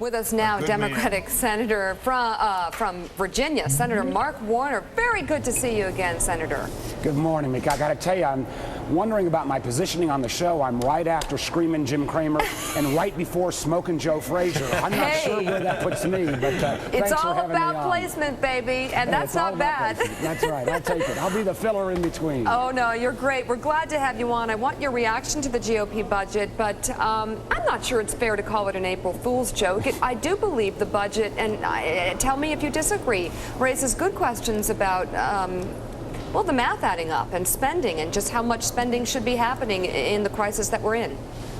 With us now, Democratic Senator from Virginia, Senator Mark Warner. Very good to see you again, Senator. Good morning, Mick. I got to tell you, I'm wondering about my positioning on the show. I'm right after Screamin Jim Cramer and right before Smokin Joe Frazier. I'm not sure where that puts me, but it's thanks all for having about me on. placement, baby, and that's not bad. That's right. I'll take it. I'll be the filler in between. Oh, no, you're great. We're glad to have you on. I want your reaction to the GOP budget, but I'm not sure it's fair to call it an April Fool's joke. I do believe the budget, and tell me if you disagree, raises good questions about well, the math adding up and spending and just how much spending should be happening in the crisis that we're in.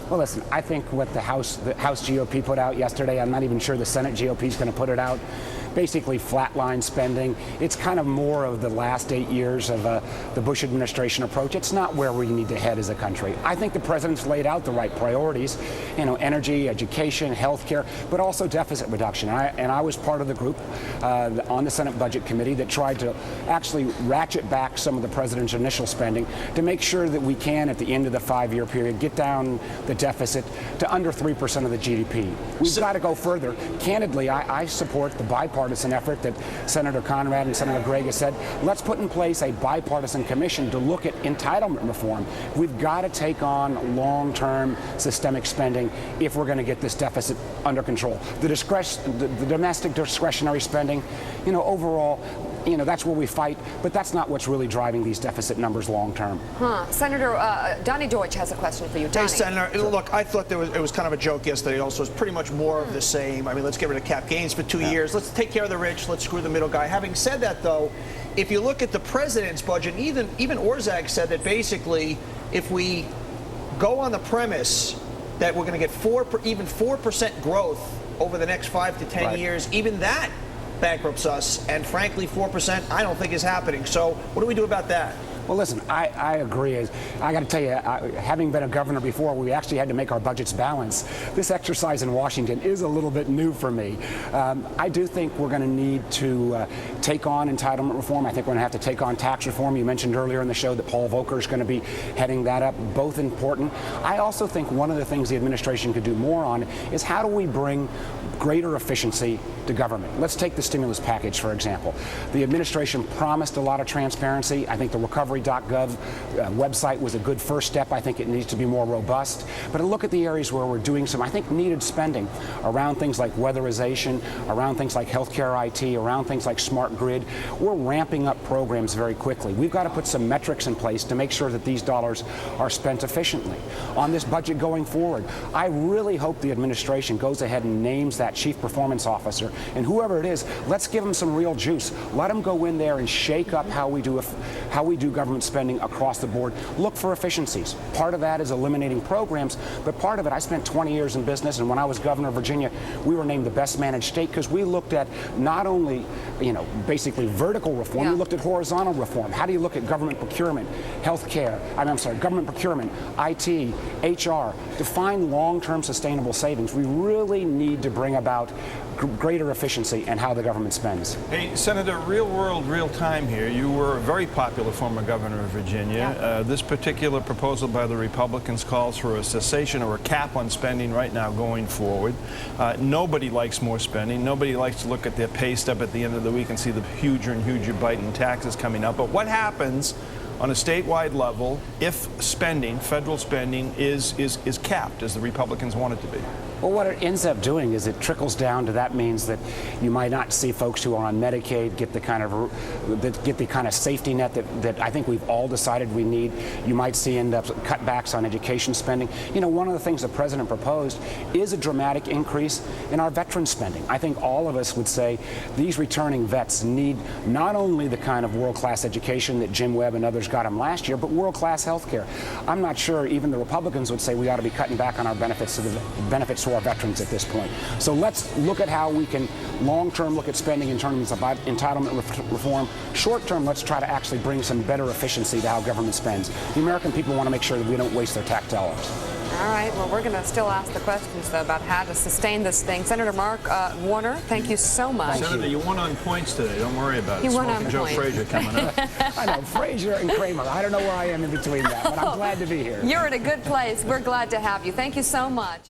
Well, listen, I think what the House GOP put out yesterday, I'm not even sure the Senate GOP is going to put it out, basically flatline spending. It's kind of more of the last 8 years of the Bush administration approach. It's not where we need to head as a country. I think the president's laid out the right priorities, energy, education, health care, but also deficit reduction. And I was part of the group on the Senate Budget Committee that tried to actually ratchet back some of the president's initial spending to make sure that we can, at the end of the 5-year period, get down the deficit to under 3% of the GDP. We've got to go further. Candidly, I support the bipartisan effort that Senator Conrad and Senator Gregg have said. Let's put in place a bipartisan commission to look at entitlement reform. We've got to take on long-term systemic spending if we're going to get this deficit under control. The domestic discretionary spending, overall, that's where we fight, but that's not what's really driving these deficit numbers long term. Senator Donnie Deutsch has a question for you. Donnie. Hey, Senator, look, I thought it was kind of a joke yesterday also. It's pretty much more of the same. I mean, let's get rid of cap gains for 2 years. Let's take care of the rich. Let's screw the middle guy. Having said that, though, if you look at the president's budget, even Orszag said that basically if we go on the premise that we're going to get even 4% growth over the next 5 to 10 years, even that bankrupts us, and frankly 4% I don't think is happening. So what do we do about that? Well, listen, I agree. I got to tell you, having been a governor before, we actually had to make our budgets balance. This exercise in Washington is a little bit new for me. I do think we're going to need to take on entitlement reform. I think we're going to have to take on tax reform. You mentioned earlier in the show that Paul Volcker is going to be heading that up, both important. I also think one of the things the administration could do more on is how do we bring greater efficiency to government. Let's take the stimulus package, for example. The administration promised a lot of transparency. I think the recovery.gov website was a good first step. I think it needs to be more robust. But look at the areas where we're doing some, I think, needed spending around things like weatherization, around things like healthcare IT, around things like smart grid. We're ramping up programs very quickly. We've got to put some metrics in place to make sure that these dollars are spent efficiently. On this budget going forward, I really hope the administration goes ahead and names that chief performance officer, and whoever it is, let's give them some real juice. Let them go in there and shake up how we do government spending across the board. Look for efficiencies. Part of that is eliminating programs, but part of it, I spent 20 years in business, and when I was governor of Virginia, we were named the best managed state because we looked at not only, basically vertical reform, we looked at horizontal reform. How do you look at government procurement, government procurement, IT, HR, to find long-term sustainable savings? We really need to bring about greater efficiency in how the government spends. Hey, Senator, real world, real time here. You were a very popular former governor of Virginia. This particular proposal by the Republicans calls for a cessation or a cap on spending right now going forward. Nobody likes more spending. Nobody likes to look at their pay stub at the end of the week and see the huger and huger bite in taxes coming up. But what happens on a statewide level if spending, federal spending, is capped, as the Republicans want it to be? Well, what it ends up doing is it trickles down to that means that you might not see folks who are on Medicaid get the kind of safety net that I think we've all decided we need. You might see end up cutbacks on education spending. One of the things the president proposed is a dramatic increase in our veteran spending. I think all of us would say these returning vets need not only the kind of world-class education that Jim Webb and others got them last year, but world-class health care. I'm not sure even the Republicans would say we ought to be cutting back on our benefits to our veterans at this point. So let's look at how we can long-term look at spending in terms of entitlement reform. Short-term, let's try to actually bring some better efficiency to how government spends. The American people want to make sure that we don't waste their tax dollars. All right. Well, we're going to still ask the questions, though, about how to sustain this thing. Senator Mark Warner, thank you so much. Senator, you won on points today. Don't worry about it. You won on Smokin Joe Frazier coming up. I know, Frazier and Cramer. I don't know where I am in between that, but I'm glad to be here. You're in a good place. We're glad to have you. Thank you so much.